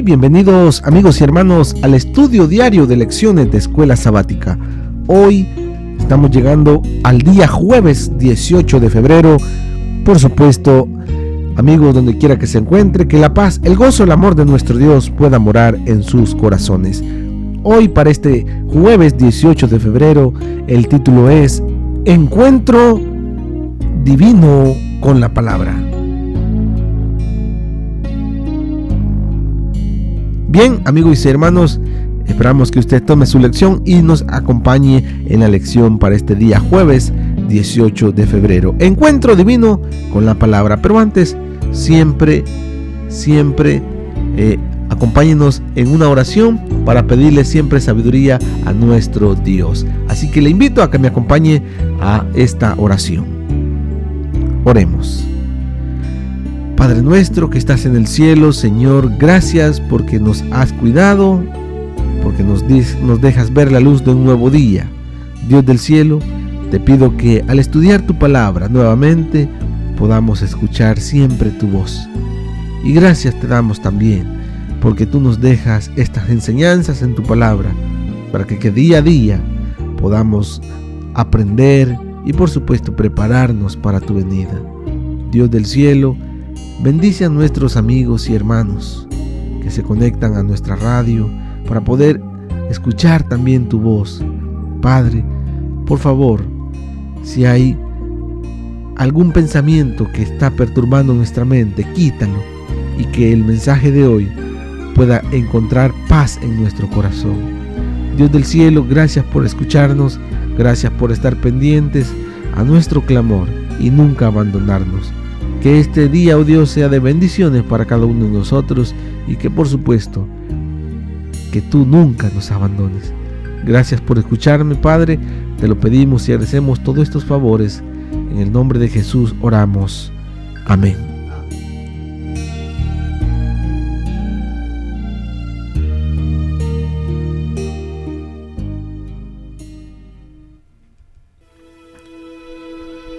bienvenidos amigos y hermanos al estudio diario de lecciones de Escuela Sabática. Hoy estamos llegando al día jueves 18 de febrero. Por supuesto, amigos, donde quiera que se encuentre, que la paz, el gozo, el amor de nuestro Dios pueda morar en sus corazones. Hoy, para este jueves 18 de febrero, el título es Encuentro Divino con la Palabra. Bien, amigos y hermanos, esperamos que usted tome su lección y nos acompañe en la lección para este día jueves 18 de febrero. Encuentro divino con la palabra. Pero antes, siempre acompáñenos en una oración para pedirle siempre sabiduría a nuestro Dios. Así que le invito a que me acompañe a esta oración. Oremos. Padre nuestro que estás en el cielo, Señor, gracias porque nos has cuidado, porque nos dejas ver la luz de un nuevo día. Dios del cielo, te pido que al estudiar tu palabra nuevamente podamos escuchar siempre tu voz. Y gracias te damos también porque tú nos dejas estas enseñanzas en tu palabra para que día a día podamos aprender y por supuesto prepararnos para tu venida. Dios del cielo, bendice a nuestros amigos y hermanos que se conectan a nuestra radio para poder escuchar también tu voz. Padre, por favor, si hay algún pensamiento que está perturbando nuestra mente, quítalo y que el mensaje de hoy pueda encontrar paz en nuestro corazón. Dios del cielo, gracias por escucharnos, gracias por estar pendientes a nuestro clamor y nunca abandonarnos. Que este día, oh Dios, sea de bendiciones para cada uno de nosotros y que por supuesto que tú nunca nos abandones. Gracias por escucharme, Padre, te lo pedimos y agradecemos todos estos favores. En el nombre de Jesús oramos. Amén.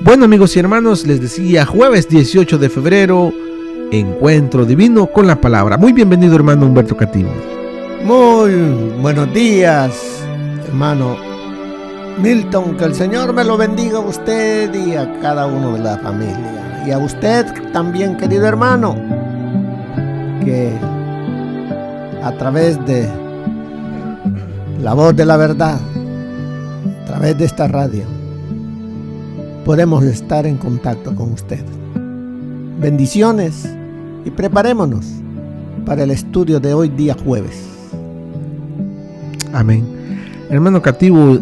Bueno, amigos y hermanos, les decía, jueves 18 de febrero, encuentro divino con la palabra. Muy bienvenido, hermano Humberto Cativo. Muy buenos días, hermano Milton. Que el Señor me lo bendiga a usted y a cada uno de la familia. Y a usted también, querido hermano, que a través de la voz de la verdad, a través de esta radio, podemos estar en contacto con usted. Bendiciones y preparémonos para el estudio de hoy, día jueves. Amén. Hermano Cativo,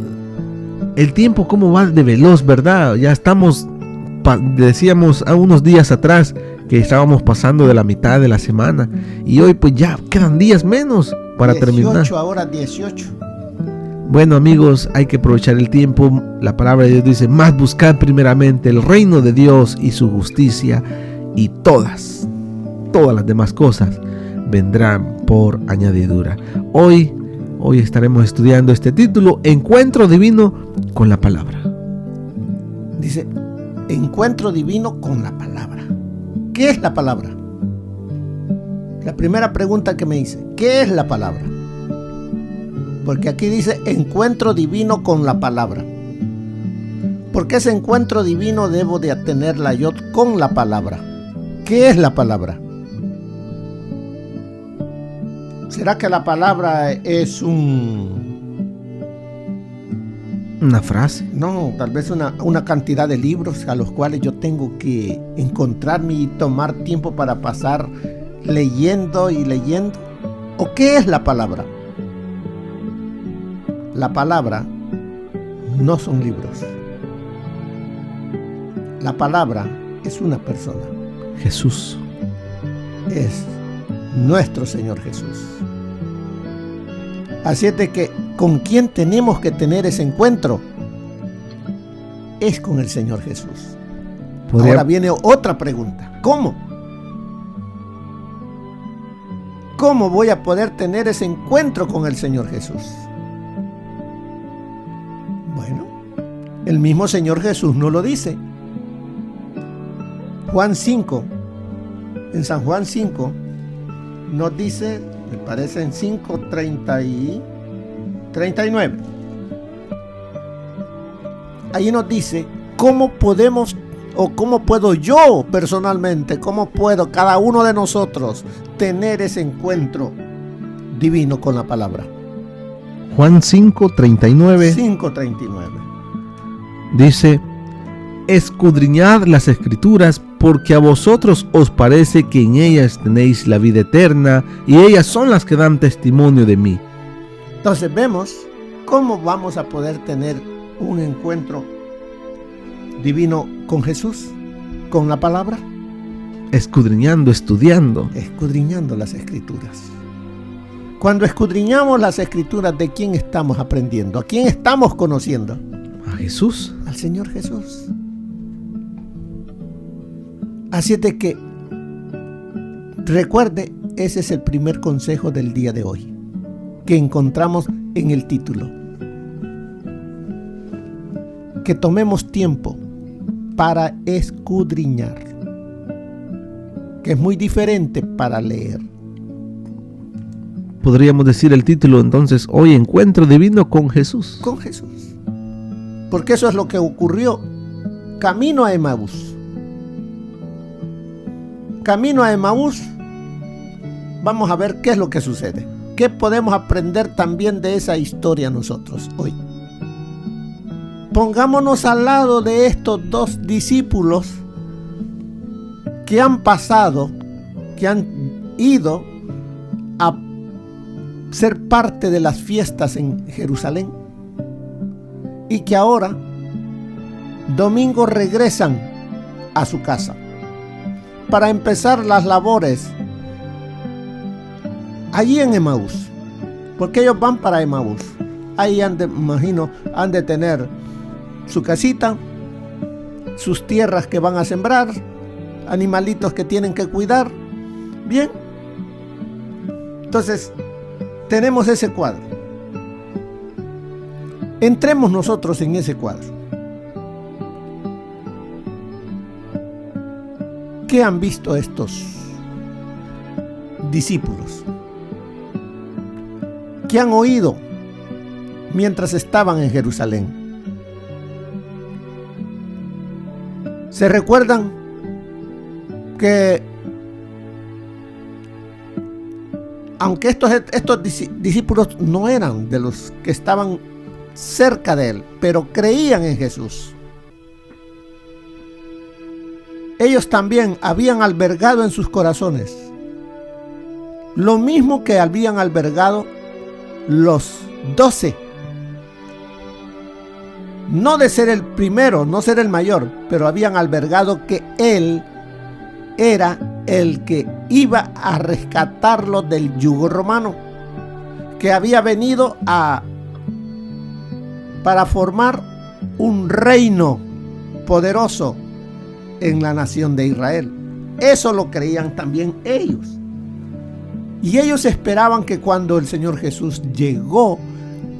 el tiempo cómo va de veloz, ¿verdad? Ya estamos, decíamos a unos días atrás que estábamos pasando de la mitad de la semana y hoy pues ya quedan días menos para 18, terminar. Ahora 18. Bueno, amigos, hay que aprovechar el tiempo. La palabra de Dios dice, más buscad primeramente el reino de Dios y su justicia y todas las demás cosas vendrán por añadidura. Hoy estaremos estudiando este título, Encuentro Divino con la Palabra. Dice, encuentro divino con la palabra. ¿Qué es la palabra? La primera pregunta que me hice, ¿qué es la palabra? Porque aquí dice encuentro divino con la palabra. ¿Por qué ese encuentro divino debo de tenerla yo con la palabra? ¿Qué es la palabra? ¿Será que la palabra es una frase? No, tal vez una cantidad de libros a los cuales yo tengo que encontrarme y tomar tiempo para pasar leyendo y leyendo. ¿O qué es la palabra? La palabra no son libros. La palabra es una persona. Jesús. Es nuestro Señor Jesús. Así es de que, ¿con quién tenemos que tener ese encuentro? Es con el Señor Jesús. Ahora viene otra pregunta. ¿Cómo? ¿Cómo voy a poder tener ese encuentro con el Señor Jesús? Bueno, el mismo Señor Jesús nos lo dice. Juan 5, en San Juan 5, nos dice me parece en 5:30 y 39. Ahí nos dice cómo podemos, o cómo puedo yo personalmente, cómo puedo cada uno de nosotros tener ese encuentro divino con la palabra. Juan 5:39 5:39 dice: escudriñad las escrituras, porque a vosotros os parece que en ellas tenéis la vida eterna, y ellas son las que dan testimonio de mí. Entonces vemos cómo vamos a poder tener un encuentro divino con Jesús, con la palabra, Escudriñando, estudiando. escudriñando las escrituras. Cuando escudriñamos las escrituras, ¿de quién estamos aprendiendo? ¿A quién estamos conociendo? A Jesús. Al Señor Jesús. Así es de que recuerde, ese es el primer consejo del día de hoy, que encontramos en el título. Que tomemos tiempo para escudriñar, que es muy diferente para leer. Podríamos decir el título entonces hoy: Encuentro Divino con Jesús. Con Jesús. Porque eso es lo que ocurrió camino a Emaús. Camino a Emaús, vamos a ver qué es lo que sucede. ¿Qué podemos aprender también de esa historia nosotros hoy? Pongámonos al lado de estos dos discípulos que han pasado, que han ido a ser parte de las fiestas en Jerusalén y que ahora, domingo, regresan a su casa para empezar las labores allí en Emaús, porque ellos van para Emaús. Ahí imagino, han de tener su casita, sus tierras que van a sembrar, animalitos que tienen que cuidar. Bien, entonces tenemos ese cuadro. Entremos nosotros en ese cuadro. ¿Qué han visto estos discípulos? ¿Qué han oído mientras estaban en Jerusalén? ¿Se recuerdan que aunque estos discípulos no eran de los que estaban cerca de él, pero creían en Jesús? Ellos también habían albergado en sus corazones lo mismo que habían albergado los 12. No de ser el primero, no ser el mayor, pero habían albergado que él era el que iba a rescatarlos del yugo romano, que había venido para formar un reino poderoso en la nación de Israel. Eso lo creían también ellos. Y ellos esperaban que cuando el Señor Jesús llegó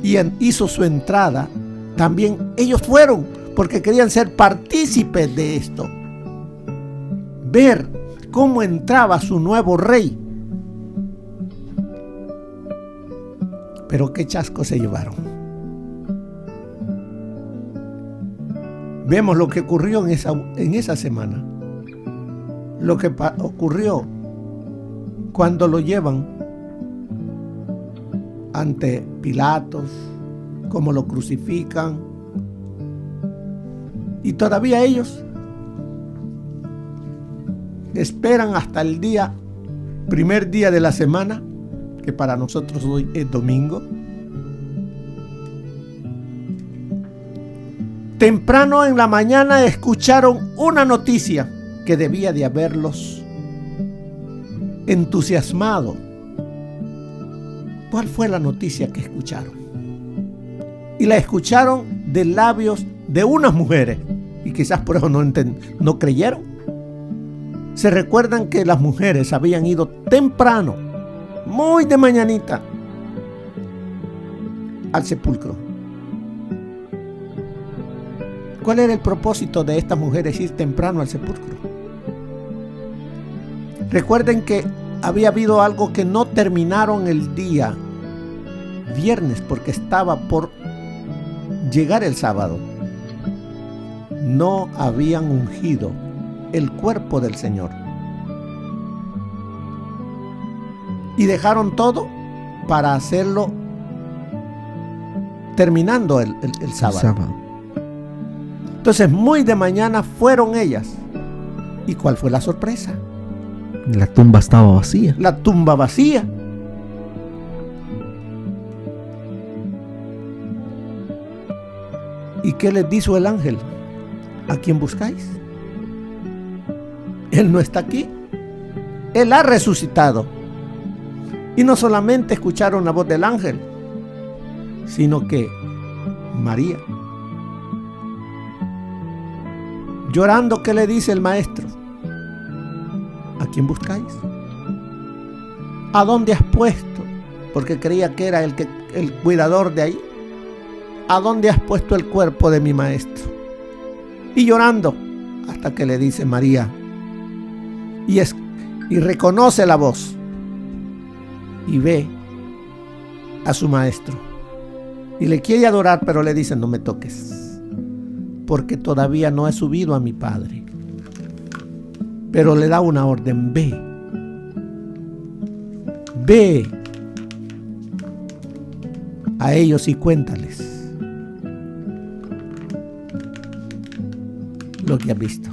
y hizo su entrada, también ellos fueron, porque querían ser partícipes de esto. Ver cómo entraba su nuevo rey. Pero qué chasco se llevaron. Vemos lo que ocurrió en esa semana. Lo que ocurrió cuando lo llevan ante Pilatos, cómo lo crucifican. Y todavía ellos esperan hasta el primer día de la semana, que para nosotros hoy es domingo. Temprano en la mañana escucharon una noticia que debía de haberlos entusiasmado. ¿Cuál fue la noticia que escucharon? Y la escucharon de labios de unas mujeres, y quizás por eso no creyeron. Se recuerdan que las mujeres habían ido temprano, muy de mañanita, al sepulcro. ¿Cuál era el propósito de estas mujeres ir temprano al sepulcro? Recuerden que había habido algo que no terminaron el día viernes porque estaba por llegar el sábado. No habían ungido el cuerpo del Señor. Y dejaron todo para hacerlo terminando el sábado. Entonces, muy de mañana fueron ellas. ¿Y cuál fue la sorpresa? La tumba estaba vacía. La tumba vacía. ¿Y qué les dijo el ángel? ¿A quién buscáis? Él no está aquí. Él ha resucitado. Y no solamente escucharon la voz del ángel, sino que María, llorando, ¿qué le dice el maestro? ¿A quién buscáis? ¿A dónde has puesto? Porque creía que era el cuidador de ahí. ¿A dónde has puesto el cuerpo de mi maestro? Y llorando, hasta que le dice María, y reconoce la voz, y ve a su maestro, y le quiere adorar, pero le dice, no me toques, porque todavía no he subido a mi Padre. Pero le da una orden, ve a ellos y cuéntales lo que has visto.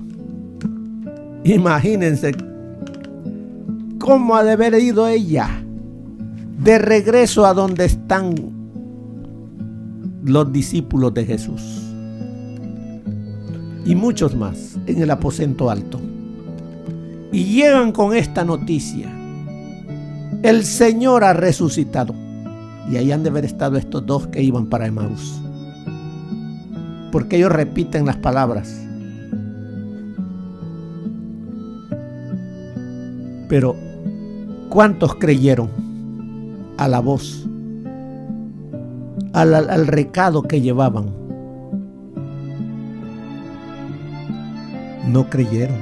Imagínense cómo ha de haber ido ella de regreso a donde están los discípulos de Jesús y muchos más en el aposento alto, y llegan con esta noticia: el Señor ha resucitado. Y ahí han de haber estado estos dos que iban para Emaús, porque ellos repiten las palabras. Pero ¿cuántos creyeron a la voz, al recado que llevaban? No creyeron.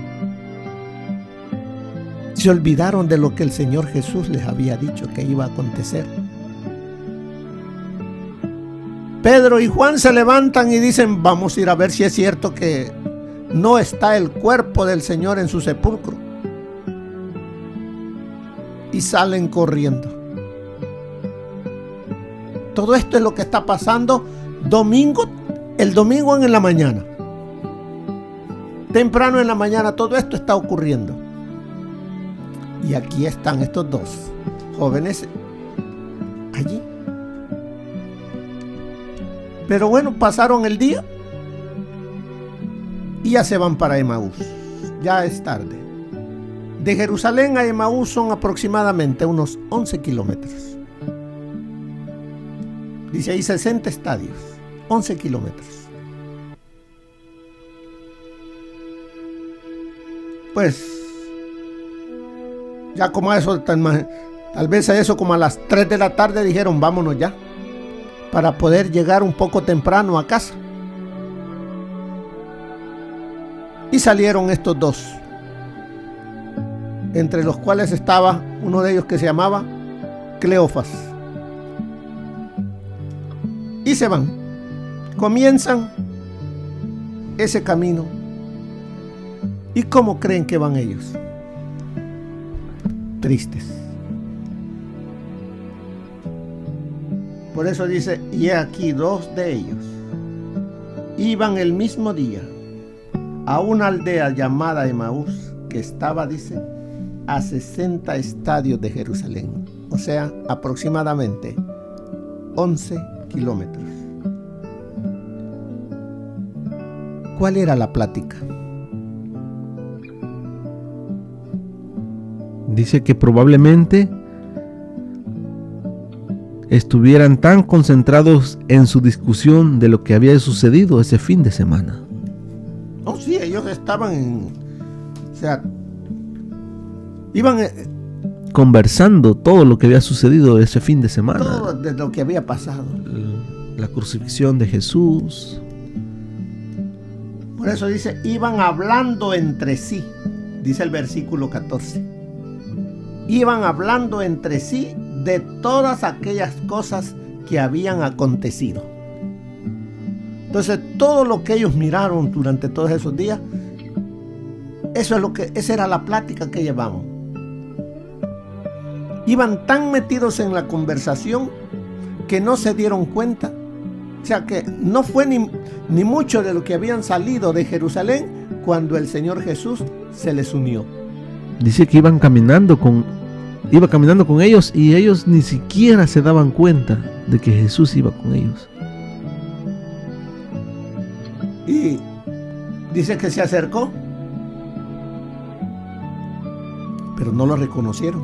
Se olvidaron de lo que el Señor Jesús les había dicho que iba a acontecer. Pedro y Juan se levantan y dicen: vamos a ir a ver si es cierto que no está el cuerpo del Señor en su sepulcro. Y salen corriendo. Todo esto es lo que está pasando el domingo en la mañana. Temprano en la mañana todo esto está ocurriendo. Y aquí están estos dos jóvenes allí. Pero bueno, pasaron el día y ya se van para Emaús. Ya es tarde. De Jerusalén a Emaús son aproximadamente unos 11 kilómetros. Dice ahí 60 estadios, 11 kilómetros. Pues, ya como a eso, tal vez a eso como a las 3 de la tarde dijeron: vámonos ya, para poder llegar un poco temprano a casa. Y salieron estos dos, entre los cuales estaba uno de ellos que se llamaba Cleofas. Y se van, comienzan ese camino. ¿Y cómo creen que van ellos? Tristes. Por eso dice: y aquí dos de ellos iban el mismo día a una aldea llamada Emaús, que estaba, dice, a 60 estadios de Jerusalén, o sea, aproximadamente 11 kilómetros. ¿Cuál era la plática? Dice que probablemente estuvieran tan concentrados en su discusión de lo que había sucedido ese fin de semana. Oh, sí, ellos estaban iban conversando todo lo que había sucedido ese fin de semana. Todo de lo que había pasado. La crucifixión de Jesús. Por eso dice: iban hablando entre sí, dice el versículo 14. iban hablando entre sí de todas aquellas cosas que habían acontecido. Entonces, todo lo que ellos miraron durante todos esos días, esa era la plática que llevaban. Iban tan metidos en la conversación que no se dieron cuenta. O sea que no fue ni mucho de lo que habían salido de Jerusalén cuando el Señor Jesús se les unió. Dice que iba caminando con ellos y ellos ni siquiera se daban cuenta de que Jesús iba con ellos. Y dice que se acercó, pero no lo reconocieron,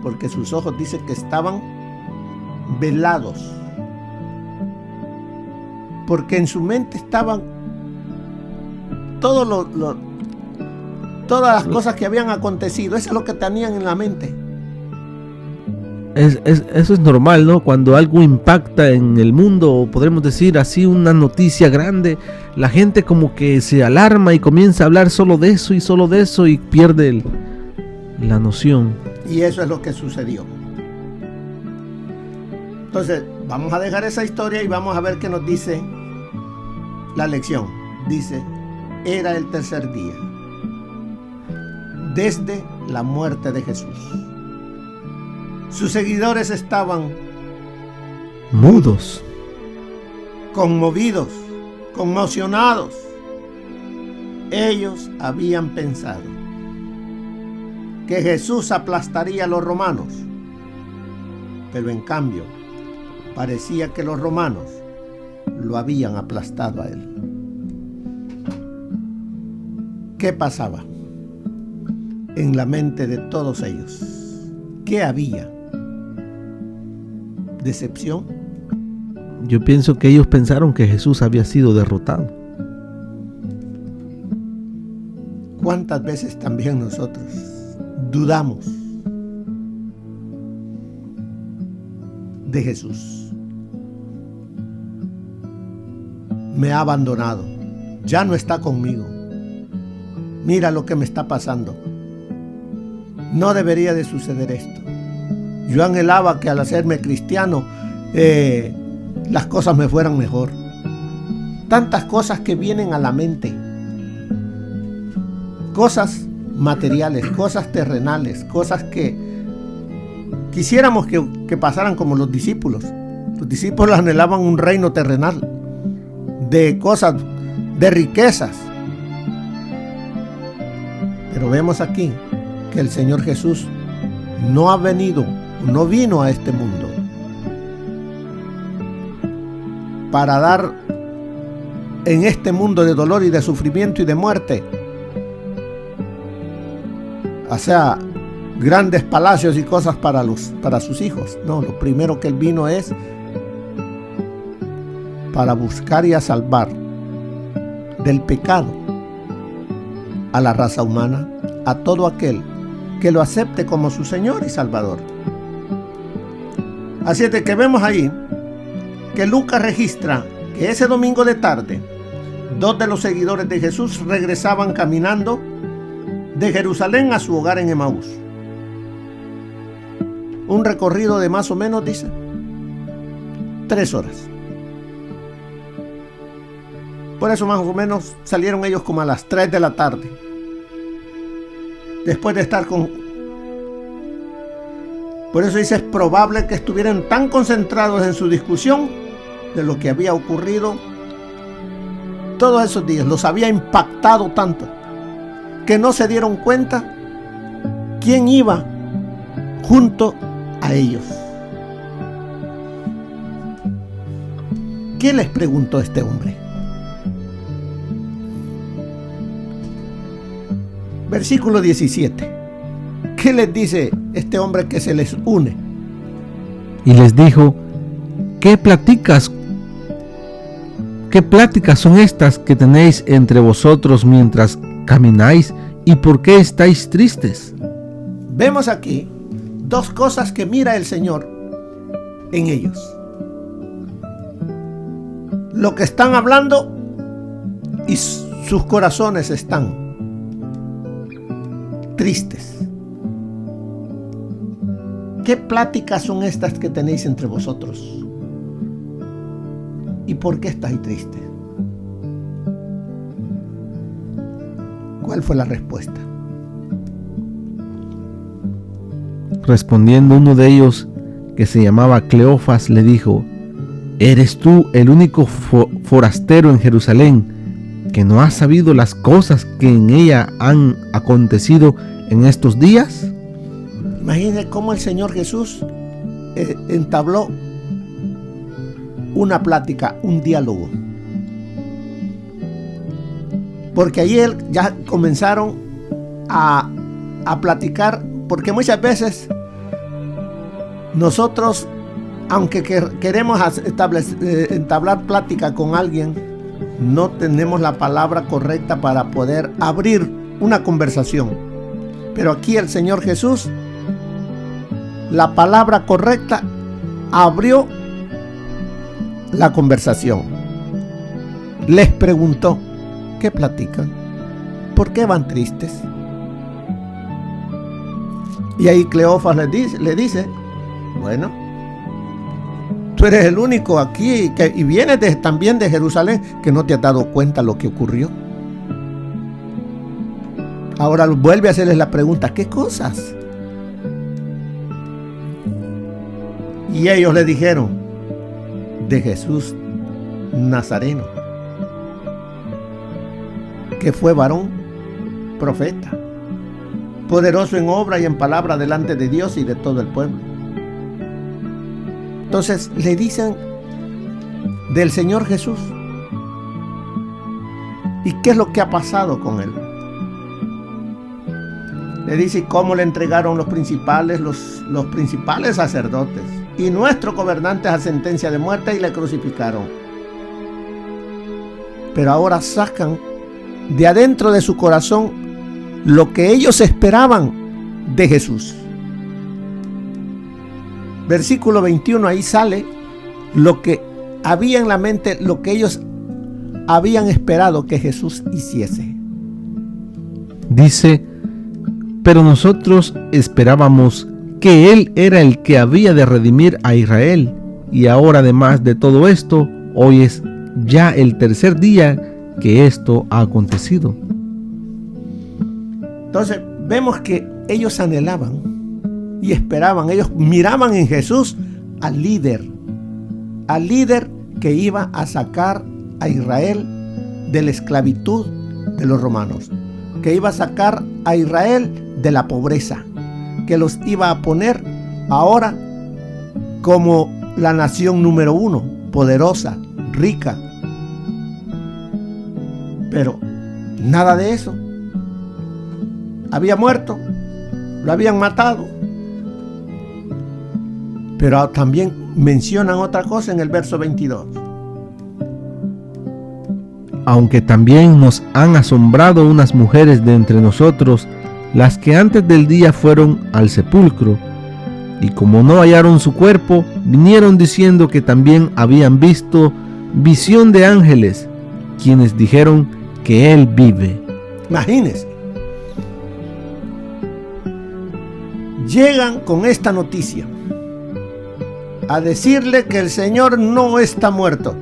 porque sus ojos dicen que estaban velados, porque en su mente estaban todas las cosas que habían acontecido. Eso es lo que tenían en la mente. Eso es normal, ¿no? Cuando algo impacta en el mundo, o podremos decir así, una noticia grande, la gente como que se alarma y comienza a hablar solo de eso y pierde la noción. Y eso es lo que sucedió. Entonces, vamos a dejar esa historia y vamos a ver qué nos dice la lección. Dice, era el tercer día desde la muerte de Jesús. Sus seguidores estaban mudos, conmovidos, conmocionados. Ellos habían pensado que Jesús aplastaría a los romanos, pero en cambio parecía que los romanos lo habían aplastado a él. ¿Qué pasaba en la mente de todos ellos? ¿Qué había? ¿Decepción? Yo pienso que ellos pensaron que Jesús había sido derrotado. ¿Cuántas veces también nosotros dudamos de Jesús? Me ha abandonado, ya no está conmigo. Mira lo que me está pasando. No debería de suceder esto. Yo anhelaba que al hacerme cristiano las cosas me fueran mejor. Tantas cosas que vienen a la mente. Cosas materiales, cosas terrenales, cosas que quisiéramos que pasaran como los discípulos. Los discípulos anhelaban un reino terrenal, de cosas, de riquezas. Pero vemos aquí que el Señor Jesús no vino a este mundo para dar en este mundo de dolor y de sufrimiento y de muerte, o sea, grandes palacios y cosas para sus hijos. No, lo primero que Él vino es para buscar y a salvar del pecado a la raza humana, a todo aquel que lo acepte como su Señor y Salvador. Así es de que vemos ahí que Lucas registra que ese domingo de tarde, 2 de los seguidores de Jesús regresaban caminando de Jerusalén a su hogar en Emaús. Un recorrido de más o menos, dice, 3 horas. Por eso más o menos salieron ellos como a las 3 de la tarde. Después de estar Por eso dice, es probable que estuvieran tan concentrados en su discusión de lo que había ocurrido todos esos días. Los había impactado tanto que no se dieron cuenta quién iba junto a ellos. ¿Qué les preguntó este hombre? Versículo 17. ¿Qué les dice este hombre que se les une? Y les dijo, ¿qué pláticas son estas que tenéis entre vosotros mientras camináis? ¿Y por qué estáis tristes? Vemos aquí 2 cosas que mira el Señor en ellos. Lo que están hablando y sus corazones están tristes. ¿qué pláticas son estas que tenéis entre vosotros? ¿Y por qué estáis tristes? ¿Cuál fue la respuesta? Respondiendo uno de ellos, que se llamaba Cleofas, le dijo: ¿eres tú el único forastero en Jerusalén que no has sabido las cosas que en ella han acontecido en estos días? Imagine cómo el Señor Jesús entabló una plática, un diálogo. Porque ahí ya comenzaron a platicar, porque muchas veces nosotros, aunque queremos entablar plática con alguien, no tenemos la palabra correcta para poder abrir una conversación. Pero aquí el Señor Jesús, la palabra correcta, abrió la conversación. Les preguntó: ¿qué platican? ¿Por qué van tristes? Y ahí Cleofas le dice: bueno, tú eres el único aquí y vienes también de Jerusalén, que no te has dado cuenta lo que ocurrió. Ahora vuelve a hacerles la pregunta: ¿qué cosas? Y ellos le dijeron: de Jesús Nazareno, que fue varón, profeta, poderoso en obra y en palabra delante de Dios y de todo el pueblo. Entonces le dicen del Señor Jesús. ¿Y qué es lo que ha pasado con él? Le dice cómo le entregaron los principales sacerdotes y nuestros gobernantes a sentencia de muerte y le crucificaron. Pero ahora sacan de adentro de su corazón lo que ellos esperaban de Jesús. Versículo 21, ahí sale lo que había en la mente, lo que ellos habían esperado que Jesús hiciese. Dice: pero nosotros esperábamos que Él era el que había de redimir a Israel, y ahora, además de todo esto, hoy es ya el tercer día que esto ha acontecido. Entonces vemos que ellos anhelaban y esperaban, ellos miraban en Jesús al líder que iba a sacar a Israel de la esclavitud de los romanos, que iba a sacar a Israel de la pobreza, que los iba a poner ahora como la nación número 1, poderosa, rica. Pero nada de eso. Había muerto, lo habían matado. Pero también mencionan otra cosa en el verso 22. Aunque también nos han asombrado unas mujeres de entre nosotros, las que antes del día fueron al sepulcro, y como no hallaron su cuerpo, vinieron diciendo que también habían visto visión de ángeles, quienes dijeron que Él vive. Imagínense. Llegan con esta noticia a decirle que el Señor no está muerto.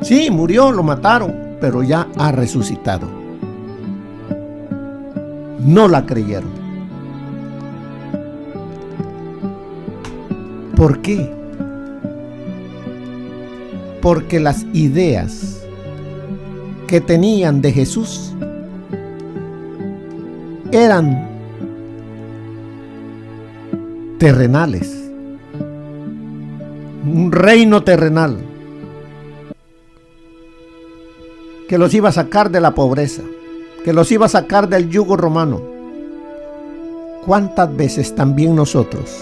Sí, murió, lo mataron, pero ya ha resucitado. No la creyeron. ¿Por qué? Porque las ideas que tenían de Jesús eran terrenales, un reino terrenal que los iba a sacar de la pobreza, que los iba a sacar del yugo romano. ¿Cuántas veces también nosotros,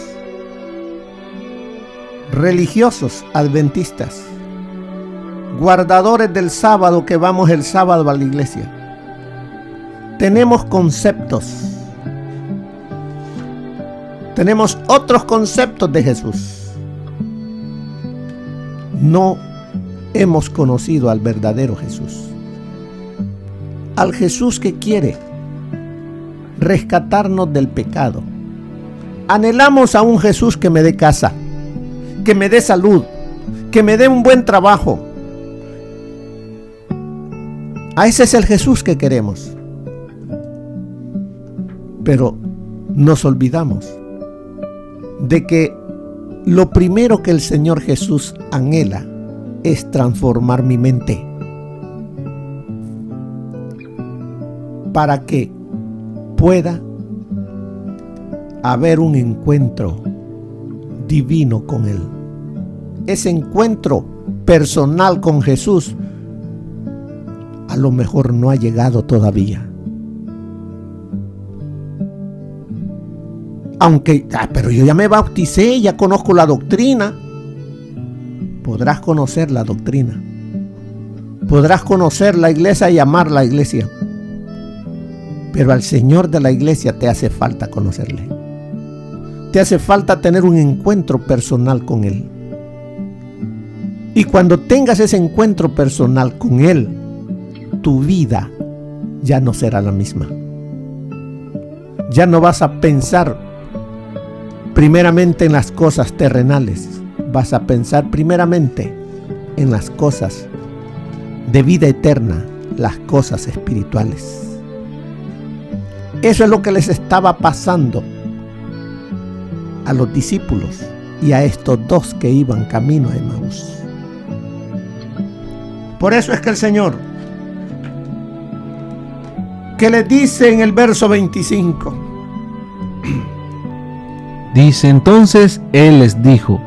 religiosos adventistas, guardadores del sábado, que vamos el sábado a la iglesia, tenemos conceptos, tenemos otros conceptos de Jesús? No hemos conocido al verdadero Jesús, al Jesús que quiere rescatarnos del pecado, Anhelamos a un Jesús que me dé casa, que me dé salud, que me dé un buen trabajo. A ese es el Jesús que queremos. Pero nos olvidamos de que lo primero que el Señor Jesús anhela es transformar mi mente para que pueda haber un encuentro divino con Él. Ese encuentro personal con Jesús a lo mejor no ha llegado todavía. Aunque, pero yo ya me bauticé, ya conozco la doctrina. Podrás conocer la doctrina. Podrás conocer la iglesia y amar la iglesia. Pero al Señor de la iglesia te hace falta conocerle. Te hace falta tener un encuentro personal con Él. Y cuando tengas ese encuentro personal con Él, tu vida ya no será la misma. Ya no vas a pensar primeramente en las cosas terrenales. Vas a pensar primeramente en las cosas de vida eterna, las cosas espirituales. Eso es lo que les estaba pasando a los discípulos y a estos dos que iban camino a Emaús. Por eso es que el Señor, que les dice en el verso 25, dice: entonces Él les dijo: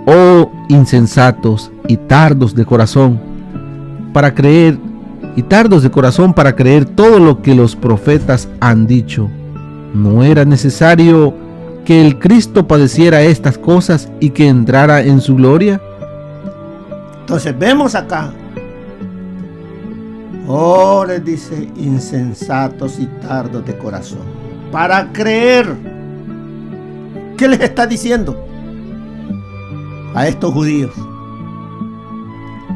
oh insensatos y tardos de corazón para creer, todo lo que los profetas han dicho. ¿No era necesario que el Cristo padeciera estas cosas y que entrara en su gloria? Entonces vemos acá, les dice: insensatos y tardos de corazón para creer. ¿Qué les está diciendo a estos judíos?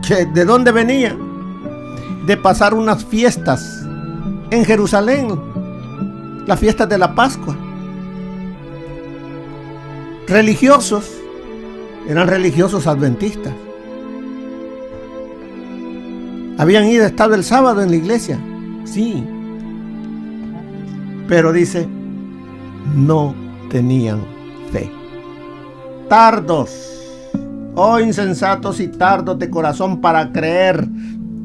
¿Que de dónde venían? De pasar unas fiestas en Jerusalén, las fiestas de la Pascua. Religiosos, eran religiosos adventistas. Habían estado el sábado en la iglesia, sí. Pero dice, no tenían fe. Tardos, oh insensatos y tardos de corazón para creer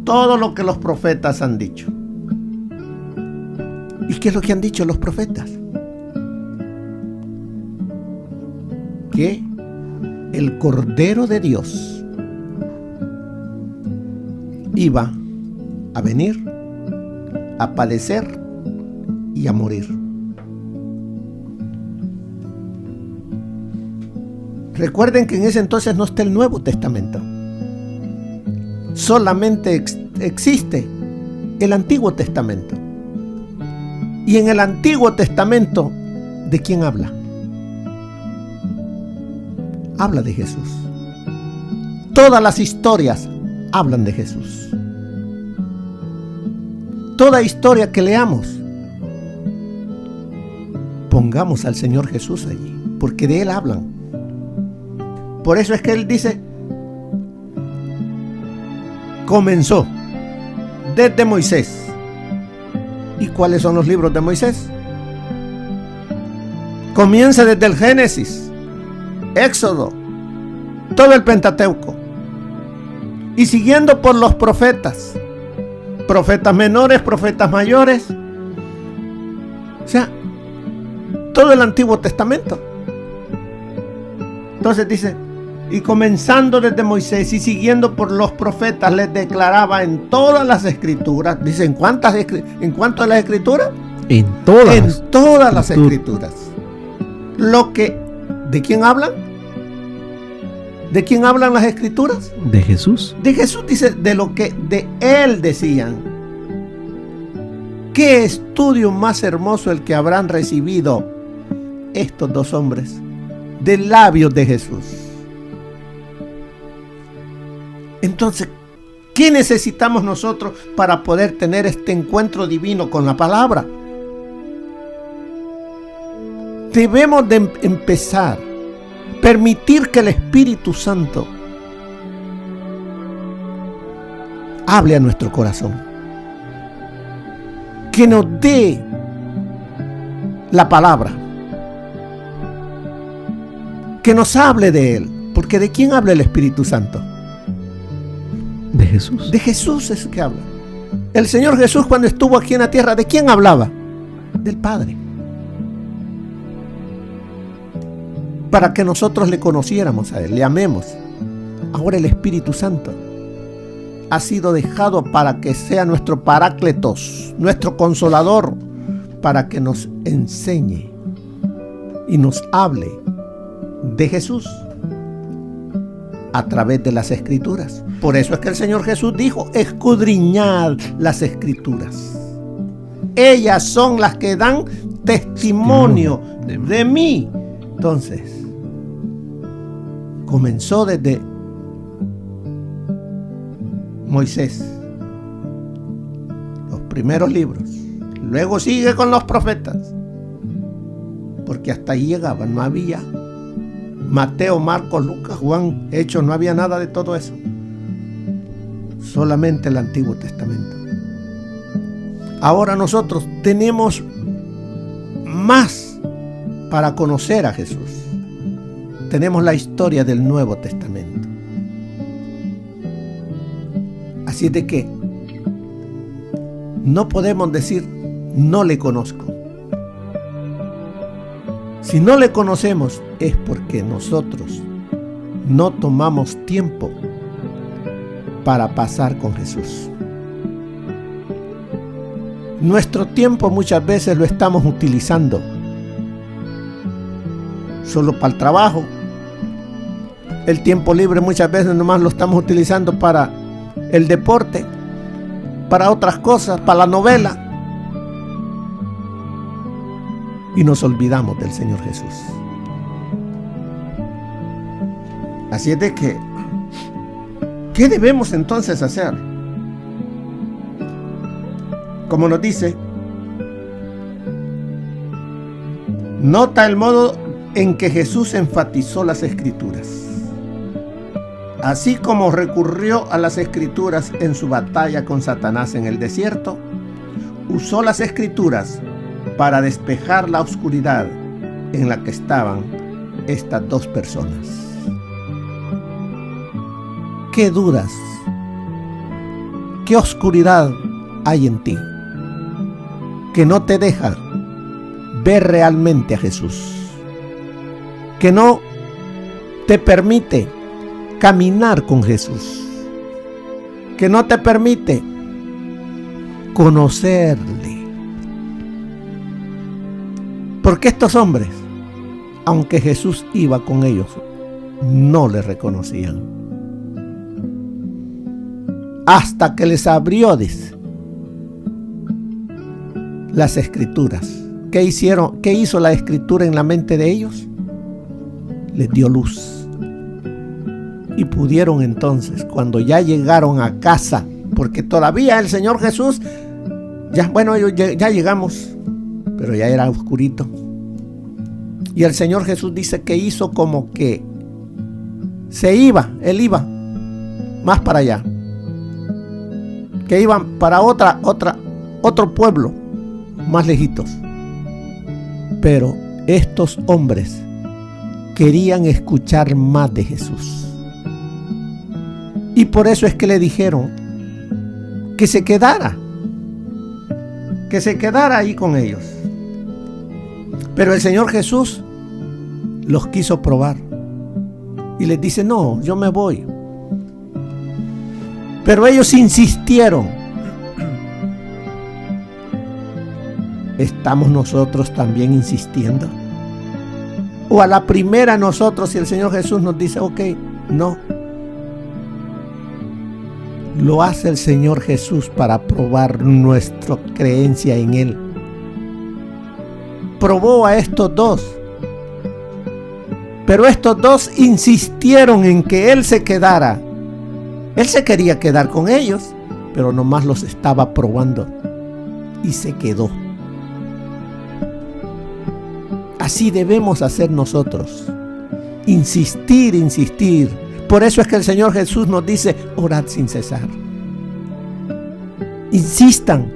todo lo que los profetas han dicho. ¿Y qué es lo que han dicho los profetas? Que el Cordero de Dios iba a venir, a padecer y a morir. Recuerden que en ese entonces no está el Nuevo Testamento. Solamente existe el Antiguo Testamento. Y en el Antiguo Testamento, ¿de quién habla? Habla de Jesús. Todas las historias hablan de Jesús. Toda historia que leamos, pongamos al Señor Jesús allí, porque de Él hablan. Por eso es que Él dice, comenzó desde Moisés. ¿Y cuáles son los libros de Moisés? Comienza desde el Génesis, Éxodo, todo el Pentateuco, y siguiendo por los profetas, profetas menores, profetas mayores, o sea, todo el Antiguo Testamento. Entonces dice, y comenzando desde Moisés y siguiendo por los profetas, les declaraba en todas las escrituras. Dice, ¿en cuántas de las escrituras? En todas. En todas las escrituras. Lo que, ¿de quién hablan? ¿De quién hablan las escrituras? De Jesús. De Jesús, dice, de lo que de Él decían. ¿Qué estudio más hermoso el que habrán recibido estos dos hombres de labios de Jesús? Entonces, ¿qué necesitamos nosotros para poder tener este encuentro divino con la palabra? debemos de empezar, permitir que el Espíritu Santo hable a nuestro corazón, que nos dé la palabra, que nos hable de Él. Porque ¿de quién habla el Espíritu Santo? De Jesús. De Jesús es que habla. El Señor Jesús, cuando estuvo aquí en la tierra, ¿de quién hablaba? Del Padre. Para que nosotros le conociéramos a Él, le amemos. Ahora el Espíritu Santo ha sido dejado para que sea nuestro parácletos, nuestro consolador, para que nos enseñe y nos hable de Jesús a través de las Escrituras. Por eso es que el Señor Jesús dijo: escudriñad las Escrituras. Ellas son las que dan testimonio de mí. Entonces, comenzó desde Moisés, los primeros libros. Luego sigue con los profetas, porque hasta ahí llegaban. No había Mateo, Marcos, Lucas, Juan, Hechos, no había nada de todo eso. Solamente el Antiguo Testamento. Ahora nosotros tenemos más para conocer a Jesús. Tenemos la historia del Nuevo Testamento. Así de que no podemos decir no le conozco. Si no le conocemos es porque nosotros no tomamos tiempo para pasar con Jesús. Nuestro tiempo muchas veces lo estamos utilizando solo para el trabajo. El tiempo libre muchas veces nomás lo estamos utilizando para el deporte, para otras cosas, para la novela. Y nos olvidamos del Señor Jesús. Así es de que, ¿qué debemos entonces hacer? Como nos dice, nota el modo en que Jesús enfatizó las Escrituras. Así como recurrió a las Escrituras en su batalla con Satanás en el desierto, usó las Escrituras para despejar la oscuridad en la que estaban estas dos personas. ¿Qué dudas? ¿Qué oscuridad hay en ti que no te deja ver realmente a Jesús? Que no te permite caminar con Jesús, que no te permite conocerle. Porque estos hombres, aunque Jesús iba con ellos, no le reconocían. Hasta que les abrió, dice, las Escrituras. ¿Qué hicieron? ¿Qué hizo la Escritura en la mente de ellos? Les dio luz. Y pudieron entonces, cuando ya llegaron a casa, porque todavía el Señor Jesús, ya llegamos, pero ya era oscurito. Y el Señor Jesús dice que hizo como que Él iba más para allá, que iban para otro pueblo, más lejitos. Pero estos hombres querían escuchar más de Jesús. Y por eso es que le dijeron que se quedara ahí con ellos. Pero el Señor Jesús los quiso probar y les dice: no, yo me voy. Pero ellos insistieron. ¿Estamos nosotros también insistiendo? O a la primera nosotros, si el Señor Jesús nos dice: ok, no. Lo hace el Señor Jesús para probar nuestra creencia en Él. Probó a estos dos, pero estos dos insistieron en que Él se quedara. Él se quería quedar con ellos, pero nomás los estaba probando y se quedó. Así debemos hacer nosotros. Insistir, insistir. Por eso es que el Señor Jesús nos dice, orad sin cesar. Insistan.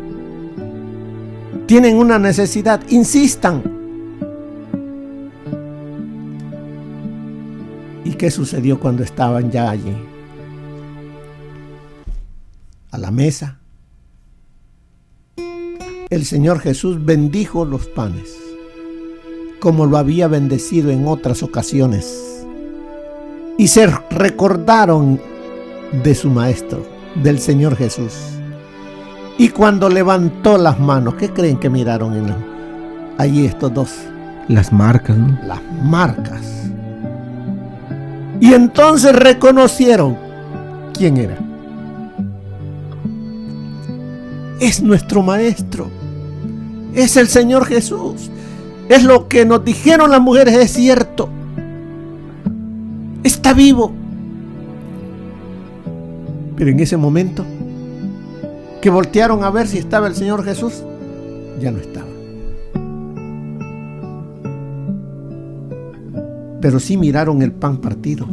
Tienen una necesidad, insistan. ¿Y qué sucedió cuando estaban ya allí? A la mesa. El Señor Jesús bendijo los panes, como lo había bendecido en otras ocasiones. Y se recordaron de su Maestro, del Señor Jesús. Y cuando levantó las manos, ¿qué creen que miraron allí estos dos? Las marcas, ¿no? Las marcas. Y entonces reconocieron quién era. Es nuestro Maestro. Es el Señor Jesús. Es lo que nos dijeron las mujeres, es cierto. Está vivo. Pero en ese momento que voltearon a ver si estaba el Señor Jesús, ya no estaba. Pero sí miraron el pan partido.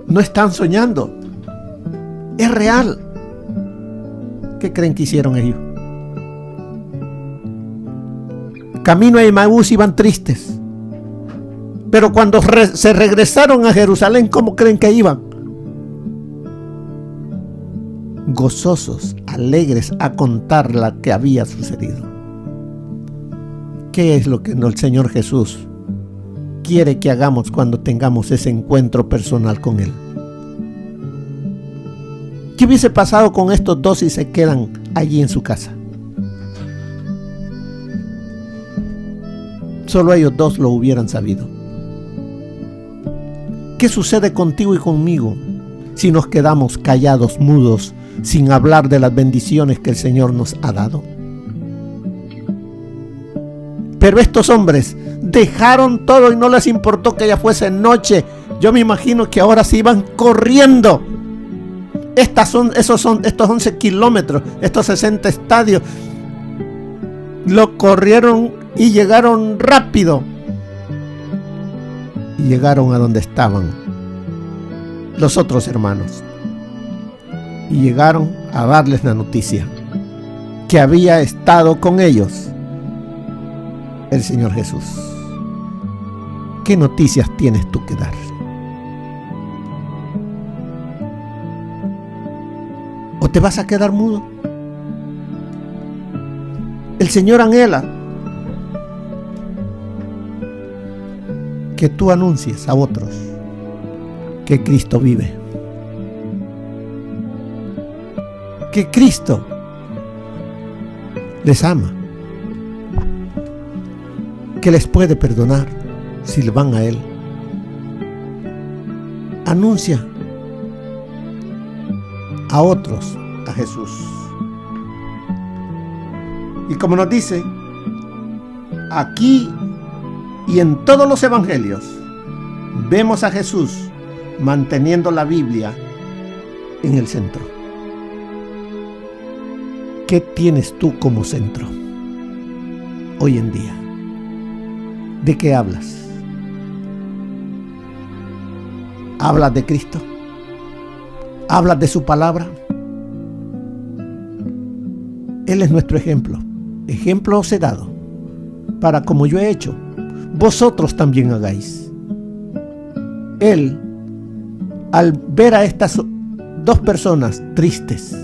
No están soñando. Es real. ¿Qué creen que hicieron ellos? Camino a Emaús iban tristes. Pero cuando se regresaron a Jerusalén, ¿cómo creen que iban? Gozosos, alegres a contar lo que había sucedido. ¿Qué es lo que el Señor Jesús quiere que hagamos cuando tengamos ese encuentro personal con Él? ¿Qué hubiese pasado con estos dos si se quedan allí en su casa? Solo ellos dos lo hubieran sabido. ¿Qué sucede contigo y conmigo si nos quedamos callados, mudos, sin hablar de las bendiciones que el Señor nos ha dado? Pero estos hombres dejaron todo y no les importó que ya fuese noche. Yo me imagino que ahora se iban corriendo. Estos 11 kilómetros, estos 60 estadios, lo corrieron y llegaron rápido. Y llegaron a donde estaban los otros hermanos. Y llegaron a darles la noticia que había estado con ellos el Señor Jesús. ¿Qué noticias tienes tú que dar? ¿O te vas a quedar mudo? El Señor anhela que tú anuncies a otros que Cristo vive, que Cristo les ama, que les puede perdonar si le van a Él. Anuncia a otros a Jesús. Y como nos dice aquí y en todos los evangelios, vemos a Jesús manteniendo la Biblia en el centro. ¿Qué tienes tú como centro hoy en día? ¿De qué hablas? ¿Hablas de Cristo? ¿Hablas de su palabra? Él es nuestro ejemplo. Ejemplo os he dado, para como yo he hecho, vosotros también hagáis. Él, al ver a estas dos personas tristes,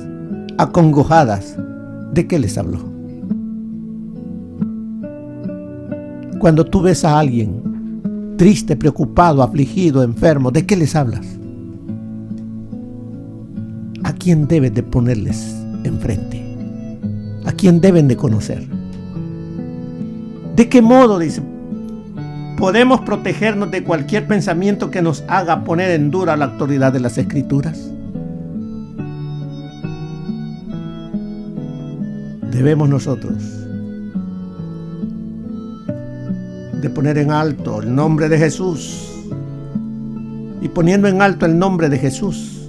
acongojadas, ¿de qué les habló? Cuando tú ves a alguien triste, preocupado, afligido, enfermo, ¿de qué les hablas? ¿A quién debes de ponerles enfrente? ¿A quién deben de conocer? ¿De qué modo, dice, podemos protegernos de cualquier pensamiento que nos haga poner en duda la autoridad de las Escrituras? Debemos nosotros de poner en alto el nombre de Jesús, y poniendo en alto el nombre de Jesús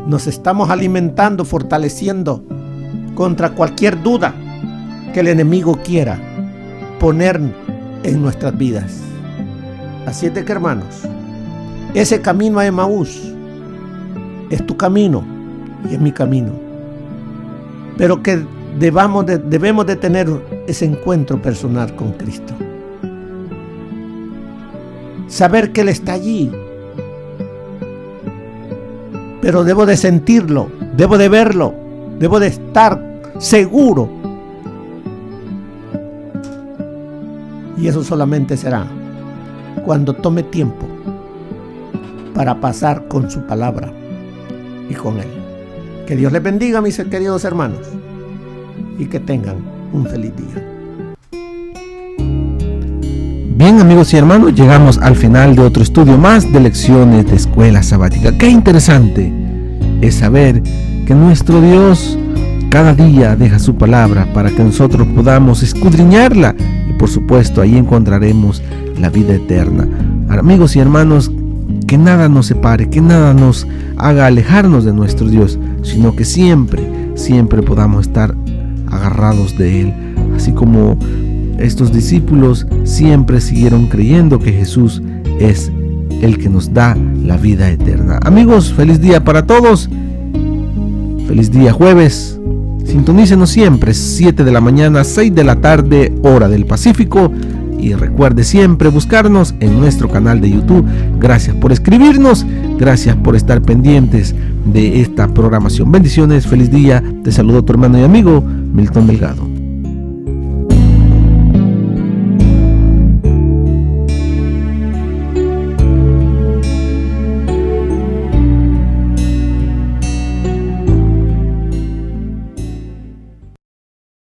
nos estamos alimentando, fortaleciendo contra cualquier duda que el enemigo quiera poner en nuestras vidas. Así es de que, hermanos, ese camino a Emaús es tu camino y es mi camino, pero que debemos de tener ese encuentro personal con Cristo, saber que Él está allí, pero debo de sentirlo, debo de verlo, debo de estar seguro, y eso solamente será cuando tome tiempo para pasar con su palabra y con Él. Que Dios les bendiga, mis queridos hermanos, y que tengan un feliz día. Bien, amigos y hermanos, llegamos al final de otro estudio más de lecciones de escuela sabática. Qué interesante es saber que nuestro Dios cada día deja su palabra para que nosotros podamos escudriñarla, y por supuesto ahí encontraremos la vida eterna. Amigos y hermanos, que nada nos separe, que nada nos haga alejarnos de nuestro Dios, sino que siempre podamos estar agarrados de Él, así como estos discípulos siempre siguieron creyendo que Jesús es el que nos da la vida eterna. Amigos, feliz día para todos, feliz día jueves. Sintonícenos siempre, 7 de la mañana, 6 de la tarde, hora del Pacífico. Y recuerde siempre buscarnos en nuestro canal de YouTube. Gracias por escribirnos, gracias por estar pendientes de esta programación. Bendiciones, feliz día. Te saludo tu hermano y amigo Milton Delgado.